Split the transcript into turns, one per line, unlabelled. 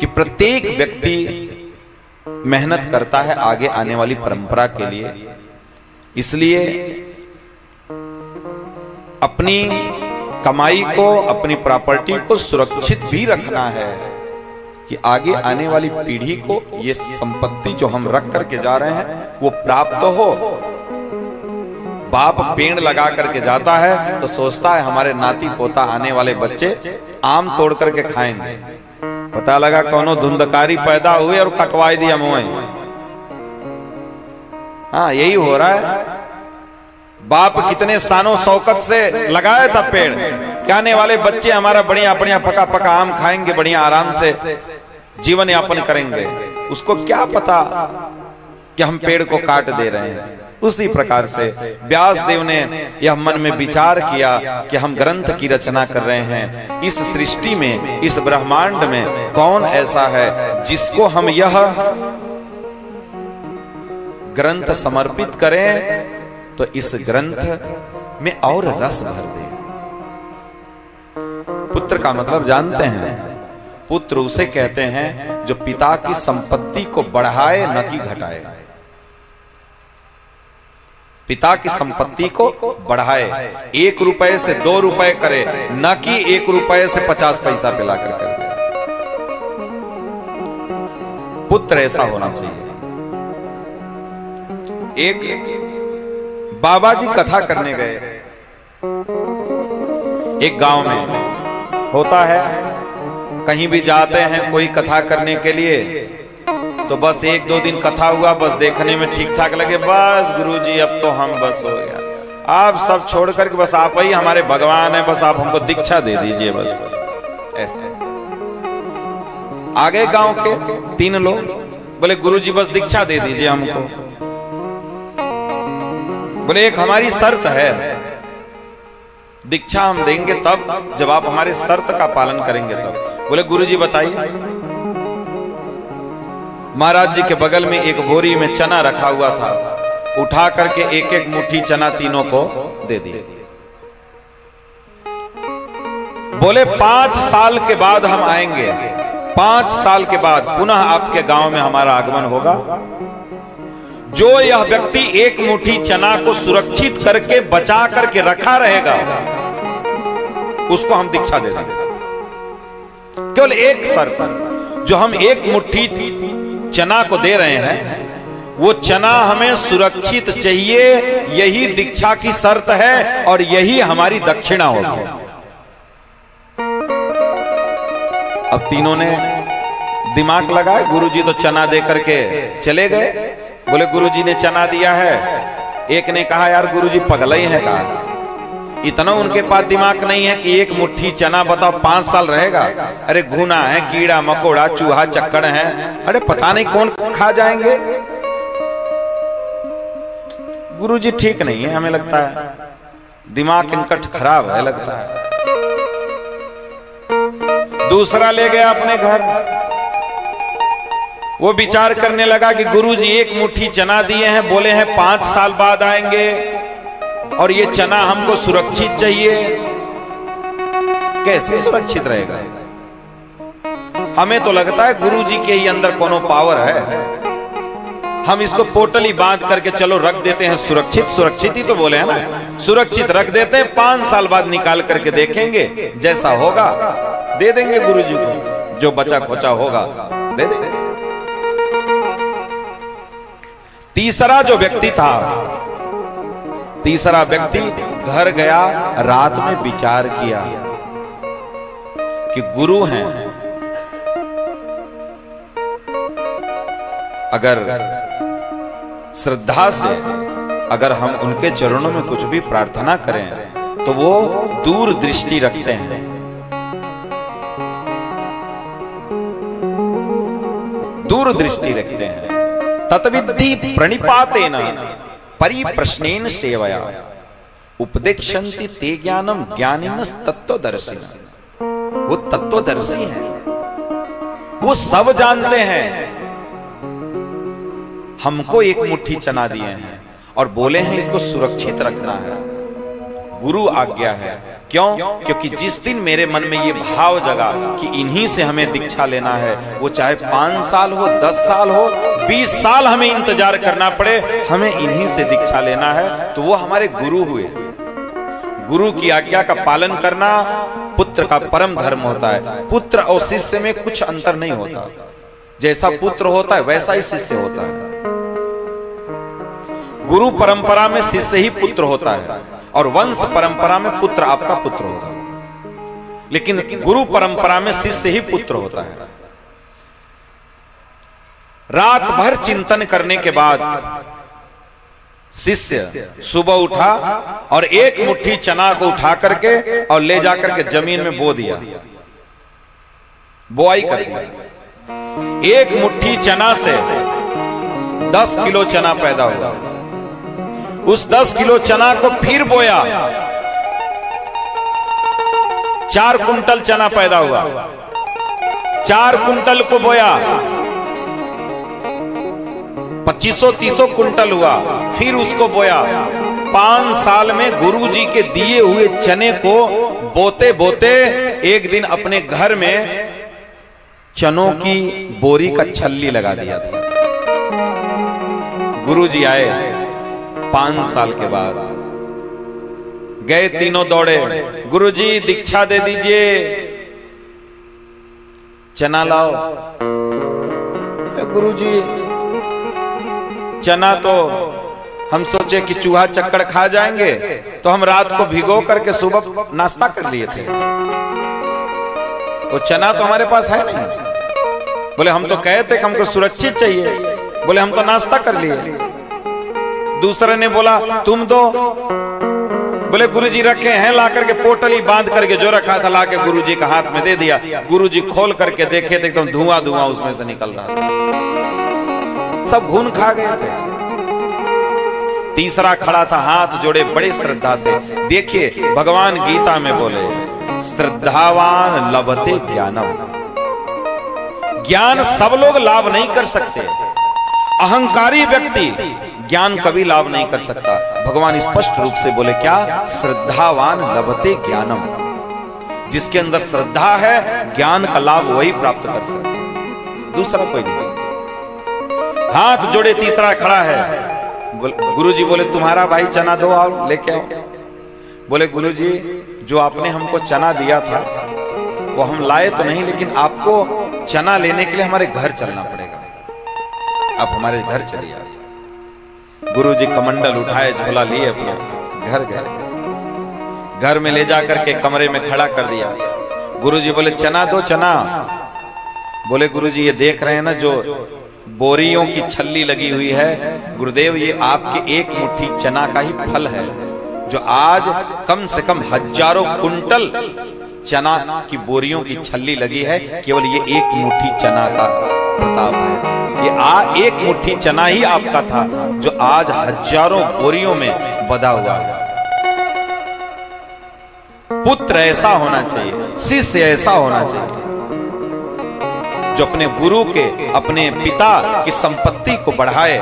कि प्रत्येक व्यक्ति मेहनत करता है आगे आने वाली परंपरा के लिए। इसलिए अपनी कमाई को, अपनी प्रॉपर्टी को सुरक्षित भी रखना है कि आगे आने वाली पीढ़ी को ये संपत्ति जो हम रख करके जा रहे हैं वो प्राप्त हो। बाप पेड़ लगा करके जाता है तो सोचता है हमारे नाती पोता आने वाले बच्चे आम तोड़ करके खाएंगे, पता लगा कौनो धुंधकारी पैदा हुए और कटवाई दिया मुँह। हाँ, यही हो रहा है। बाप कितने सानों शौकत से लगाया था पेड़ कि आने वाले बच्चे हमारा बढ़िया बढ़िया पका पका आम खाएंगे, बढ़िया आराम से जीवन यापन करेंगे। उसको क्या पता कि हम पेड़ को काट दे रहे हैं। उसी प्रकार से व्यास देव ने यह मन में विचार किया कि हम ग्रंथ की रचना कर रहे हैं। इस सृष्टि में, इस ब्रह्मांड में कौन ऐसा है जिसको हम यह ग्रंथ समर्पित करें तो इस ग्रंथ में और रस भर दे। पुत्र का मतलब जानते हैं? पुत्र उसे कहते हैं जो पिता की संपत्ति को बढ़ाए न कि घटाए। पिता की संपत्ति को बढ़ाए, 1 रुपए से 2 रुपए करे, न कि 1 रुपए से 50 पैसा पे लाकर कर दे। पुत्र ऐसा होना चाहिए। एक बाबा जी कथा करने गए एक गांव में। होता है कहीं भी जाते हैं कोई कथा करने के लिए तो बस 1-2 दिन कथा हुआ, बस देखने में ठीक ठाक लगे, बस गुरुजी अब तो हम बस हो गया, आप सब छोड़ करके बस आप ही हमारे भगवान है, बस आप हमको दीक्षा दे दीजिए। बस ऐसे आगे गांव के 3 लोग बोले गुरुजी बस दीक्षा दे दीजिए हमको। बोले एक हमारी शर्त है, दीक्षा हम देंगे तब जब आप हमारे शर्त का पालन करेंगे तब। बोले गुरुजी बताइए। महाराज जी के बगल में एक बोरी में चना रखा हुआ था, उठा करके 1-1 मुट्ठी चना तीनों को दे दिए। बोले 5 साल के बाद हम आएंगे, 5 साल के बाद पुनः आपके गांव में हमारा आगमन होगा। जो यह व्यक्ति 1 मुट्ठी चना को सुरक्षित करके बचा करके रखा रहेगा उसको हम दीक्षा दे देंगे। केवल एक शर्त, जो हम 1 मुट्ठी चना को दे रहे हैं वो चना हमें सुरक्षित चाहिए, यही दीक्षा की शर्त है और यही हमारी दक्षिणा होगी। अब तीनों ने दिमाग लगाया, गुरुजी तो चना दे करके चले गए। बोले गुरुजी ने चना दिया है। एक ने कहा यार गुरुजी पगला ही है, कहा इतना उनके पास दिमाग नहीं है कि 1 मुट्ठी चना बताओ 5 साल रहेगा। अरे घुना है, कीड़ा मकोड़ा चूहा चक्कर है, अरे पता नहीं कौन खा जाएंगे। गुरुजी ठीक नहीं है, हमें लगता है दिमाग इनका खराब है लगता है। दूसरा ले गया अपने घर, वो विचार करने लगा कि गुरुजी 1 मुट्ठी चना दिए हैं, बोले हैं 5 साल बाद आएंगे और ये चना हमको सुरक्षित चाहिए, कैसे सुरक्षित रहेगा? हमें तो लगता है गुरुजी के ही अंदर कोनो पावर है, हम इसको पोटली बांध करके चलो रख देते हैं सुरक्षित। सुरक्षित ही तो बोले हैं ना, सुरक्षित रख देते हैं, 5 साल बाद निकाल करके देखेंगे, जैसा होगा दे देंगे गुरुजी को, जो बचा खोचा होगा दे देंगे। तीसरा जो व्यक्ति था, तीसरा व्यक्ति घर गया, रात में विचार किया कि गुरु हैं, अगर श्रद्धा से अगर हम उनके चरणों में कुछ भी प्रार्थना करें तो वो दूर दृष्टि रखते हैं। दूर दृष्टि रखते हैं। तत्विद्धि प्रणिपातेन परिप्रश्नेन सेवया उपदेक्षन्ति ते ज्ञानम ज्ञानिनस् तत्वदर्शिनः। वो तत्वदर्शी है, वो सब जानते हैं। हमको 1 मुट्ठी चना दिए हैं और बोले हैं इसको सुरक्षित रखना है। गुरु आज्ञा है क्यों? क्योंकि जिस दिन मेरे मन में ये भाव जगा कि इन्हीं से हमें दीक्षा लेना है, वो चाहे 5 साल हो, 10 साल हो, 20 साल हमें इंतजार करना पड़े, हमें इन्हीं से दीक्षा लेना है, तो वो हमारे गुरु हुए। गुरु की आज्ञा का पालन करना पुत्र का परम धर्म होता है। पुत्र और शिष्य में कुछ अंतर नहीं होता, जैसा पुत्र होता है वैसा ही शिष्य होता है। गुरु परंपरा में शिष्य ही पुत्र होता है और वंश परंपरा में पुत्र आपका पुत्र होता है, लेकिन गुरु परंपरा में शिष्य ही पुत्र होता है। रात भर चिंतन करने के बाद शिष्य सुबह उठा और एक मुट्ठी चना को उठा करके और ले जाकर के जमीन में बो दिया, बोआई कर दिया। एक मुट्ठी चना से 10 किलो चना पैदा हुआ। उस 10 किलो चना को फिर बोया, 4 कुंटल चना पैदा हुआ। 4 कुंटल को बोया, 2500-3000 कुंटल हुआ। फिर उसको बोया। 5 साल में गुरुजी के दिए हुए चने को बोते बोते एक दिन अपने घर में चनों की बोरी का छल्ली लगा दिया था। गुरुजी आए 5 साल के बाद, गए, तीनों दौड़े, गुरुजी दीक्षा दे दीजिए, चना लाओ। गुरुजी चना तो हम सोचे कि चूहा चक्कर खा जाएंगे, तो हम रात को भिगो करके सुबह नाश्ता कर लिए थे, वो चना तो हमारे पास है नहीं। बोले हम तो कहते कि हमको सुरक्षित चाहिए। बोले हम तो नाश्ता कर लिए। दूसरे ने बोला तुम दो। बोले गुरुजी रखे हैं, ला करके पोटली बांध करके जो रखा था ला के गुरुजी का हाथ में दे दिया। गुरुजी खोल करके देखे थे एकदम धुआं धुआं उसमें से निकल रहा था, सब घुन खा गए थे। तीसरा खड़ा था, हाथ जोड़े बड़े श्रद्धा से। देखिए भगवान गीता में बोले श्रद्धावान लभते ज्ञानम। ज्ञान सब लोग लाभ नहीं कर सकते, अहंकारी व्यक्ति ज्ञान कभी लाभ नहीं कर सकता। भगवान स्पष्ट रूप से बोले क्या? श्रद्धावान लभते ज्ञानम। जिसके अंदर श्रद्धा है ज्ञान का लाभ वही प्राप्त कर सकता है, दूसरा कोई नहीं। हाथ जोड़े तीसरा खड़ा है। गुरुजी बोले तुम्हारा भाई चना दो, आओ लेके आओ। बोले गुरुजी जो आपने हमको चना दिया था वो हम लाए तो नहीं, लेकिन आपको चना लेने के लिए हमारे घर चलना पड़ेगा, आप हमारे घर चलिए। गुरुजी कमंडल उठाए, झोला लिए, अपने घर गए। घर में ले जाकर के कमरे में खड़ा कर दिया। गुरुजी बोले चना दो, चना। बोले गुरुजी ये देख रहे हैं ना जो बोरियों की छल्ली लगी हुई है, गुरुदेव ये आपके एक मुट्ठी चना का ही फल है, जो आज कम से कम हजारों कुंटल चना की बोरियों की छल्ली लगी है, केवल ये एक मुट्ठी चना का प्रताप है। ये एक मुट्ठी चना ही आपका था जो आज हजारों बोरियों में बधा हुआ है। पुत्र ऐसा होना चाहिए, शिष्य ऐसा होना चाहिए जो अपने गुरु के, अपने पिता की संपत्ति को बढ़ाए,